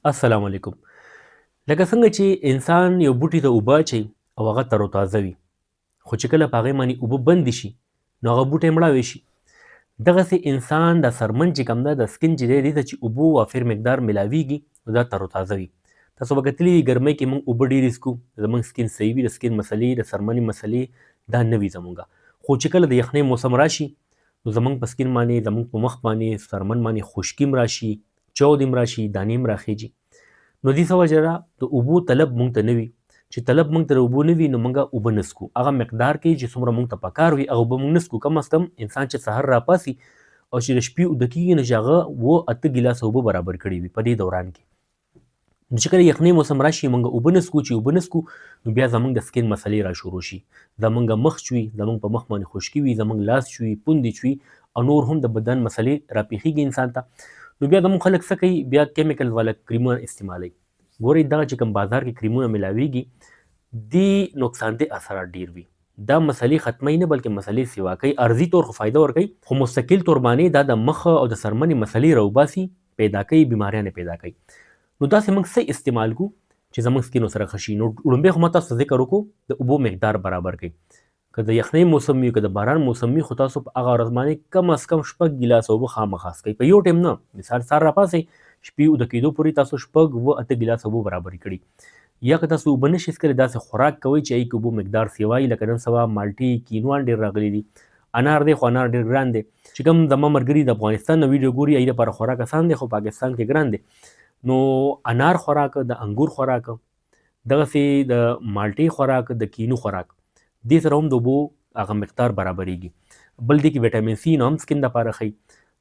السلام علیکم. لکه څنګه چې انسان یو بوټي ته اوبه اچوي او هغه تر و تازه وي، خو چې کله په هغې باندې اوبه بندې شي نو هغه بوټی مړاوی شي. دغسې انسان د څرمن چې کوم ده د سکین چې دی دې ته چې اوبه وافر مقدار میلاویږي نو دا تر و تازه وي. تاسو به کتلي وي ګرمۍ کې موږ اوبه ډېرې څښو، زموږ سکین صحیح وي، د سکین مسلې د څرمنې مسلې دا نه وي زموږه. خو چې کله د یخنۍ موسم راشي نو زموږ په سکین باندې زموږ په مخ باندې څرمن باندې خشکي هم راشي، چاود هم راشي، دانې هم راخیږي. نو دې څه وجه ده د اوبو طلب موږ ته نه وي. چې طلب موږ ته د اوبو نه وي نو موږ اوبه نه څښو. هغه مقدار کې چې څومره موږ ته پکار وي هغه اوبه موږ نه څښو. کم از کم انسان چې سحر راپاسي او چې د شپې اوده کېږي نو چې هغه 8 ګیلاسه اوبه برابر کړي وي په دې دوران کې. نو چې کله یخنۍ موسم راشي موږ اوبه نه څښو. چې اوبه نه څښو نو بیا زموږ د سکین مسلې را شروع شي. زموږ مخ چوي، زموږ په مخ باندې خشکي وي، زموږ لاس چوي، پوندې چوي او نور هم د بدن مسلې راپېښېږي انسان ته. نو بیا زموږ خلک څه کوي؟ بیا کیمیکل والا کریمونه استعمالوي. ګورئ دغه چې کوم بازار کې کریمونه ملاویږي دې نقصان ده اثرات ډیر وي. دا مسلې ختموي نه بلکې مسلې سیوا کوي. عرضي طور خو فایده ورکوي خو مستقل طور باندې دا د مخ او د څرمنې مسلې راوباسي، پیدا کوي، بیماریان پیدا کوي. نو داسې موږ څه استعمال کو چې زموږ سکین ورسره ښه شي؟ نو لومبۍ خو ما تاسو ته ذکر وکړو د اوبو مقدار برابر کړئ. که د یخنۍ موسم وي، که د باران موسم وي، خو تاسو په هغه ورځ باندې کم از کم 6 ګیلاسه اوبه خامخا څښئ. په یو ټایم نه، مثال سهار راپاڅئ شپې اوده کېدو پورې تاسو 6-8 ګیلاسه اوبه برابرې کړي. یا که تاسو اوبه نشئ څښلی داسې خوراک کوئ چې هغې کې اوبو مقدار سیوا وي. لکه نن سبا مالټې، کینوان ډېر راغلي دي. انار دی خو انار ډېر ګران دی. چې کوم زما ملګري د افغانستان نه ویډیو ګوري هغوی دپاره خوراک اسان دی خو پاکستان کې ګران دی. نو انار خوراک، د انګور خوراک، دغسې د مالټې خوراک، د کینو خوراک، دې سره هم د اوبو هغه مقدار برابریږي. بل دې کې ویټامین سی نو هم سکین دپاره ښایي.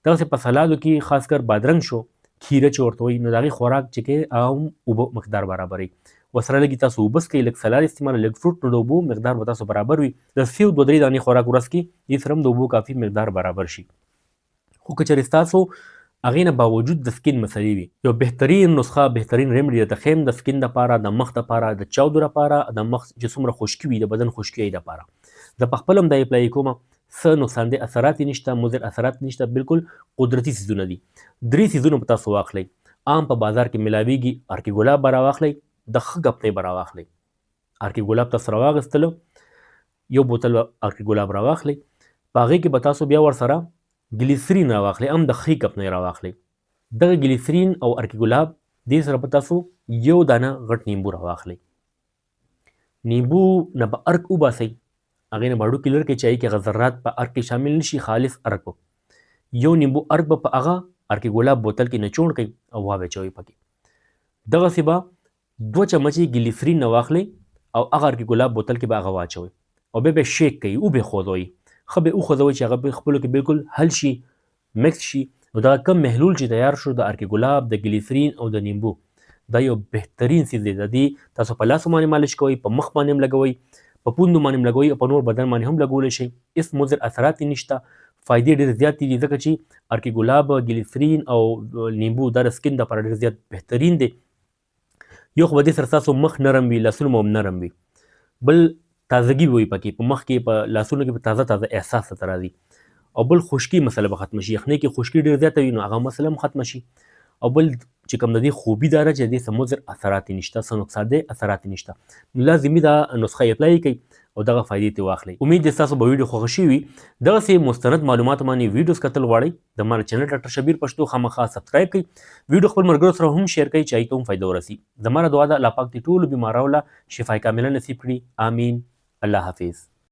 دغسې په سلادو کې خاص کر بادرنګ شو، کیره چې ورته وایي، نو د هغې خوراک چې کوي هغه هم اوبه مقدار برابروي. ورسره لږې تاسو اوبه څښئ، لږ سلاد استعمالوئ، لږ فروټ، نو د اوبو مقدار به تاسو برابر وي. د سیو 2-3 دانې خوراک ورځ کې دې سره هم د اوبو کافي مقدار برابر شي. خو که چېرې ستاسو هغې نه باوجود د سکین مسلې وي، یو بهترین نسخه، بهترین ریمډي درته ښیم د سکین دپاره، د مخ دپاره، د چاودو دپاره، د مخ چې څومره خشکي وي، د بدن خشکي دپاره. زه په خپله هم دا اپلای کومه. څه نقصاندې اثرات یې نشته، مضر اثرات نشته، بالکل قدرتي څیزونه دي. 3 څیزونه به تاسو واخلئ. عام په بازار کې ملاویږي. ارکي ګلاب به راواخلئ، د ښه ګپنۍ به راواخلئ. ارکي ګلاب تاسو راواخیستله، یو بوتل ارکي ګلاب راواخلئ. په هغې کې به تاسو بیا ورسره ګلیسرین راواخلئ، هم د ښې کپنۍ راواخلئ. دغه ګلیسرین او ارکي ګلاب دې سره به تاسو یو دانه غټ نیمبو راواخلئ. نیمبو نه به ارک وباسئ، هغې نه به هډوکي لرې کړئ چې هغې کې هغه ذرات په ارک کې شامل نه شي، خالص ارک به. یو نیمبو ارک به په هغه ارکي ګلاب بوتل کې نچوړ کړئ او واچوئ پکې. دغسې به 2 چمچې ګلیسرین نه واخلئ او هغه ارکي ګلاب بوتل کې به هغه واچوئ او بیا به یې شیک کوئ، وبې خوځوئ. ښه به وخوځوئ چې هغه په خپلو کې بالکل حل شي، مکس شي. نو دغه کم محلول چې تیار شو د ارکي ګلاب، د ګلیسرین او د نیمبو، دا یو بهترین څیز دی. د دې تاسو په لاسو باندې مالش کوئ، په مخ باندې هم لګوئ، په پوندو باندې هم لګوئ او په نور بدن باندې هم لګولی شئ. هېڅ مضر اثرات یې نشته. فایدې ډېرې زیاتې دي ځکه چې ارکي ګلاب، ګلیسرین او نیمبو دا د سکین دپاره ډېر زیات بهترین دی. یو خو به دې سره ستاسو مخ نرم وي، لاسونه به هم نرم وي. بل تازګي به وي پکې، په مخ کې، په لاسونو کې به تازه تازه احساس درته راځي. او بل خشکي مسله به ختمه شي. یخنۍ کې خشکي ډېر زیاته وي نو هغه مسله هم ختمه شي. او بل چې کوم د دې خوبي دا ده چې د دې څه مضر اثرات یې نشته، څه نقصاندې اثرات یې نشته. نو لازمي دا نسخه یې اپلای کړئ او دغه فایدې ترې واخلئ. امید دی ستاسو به ویډیو خوښه شوي وي. دغسې مستند معلوماتو باندې ویډیوز کتل غواړئ د ما چینل ډاکټر شبیر پښتو خامخا سبسکرایب کړئ. ویډیو خپل ملګرو سره هم شیر کړئ چې هغوی ته هم فایده ورسي. زما دعا ده الله پاک دې ټولو بیمارانو له شفای کامله نصیب کړي. آمین. الله حافظ.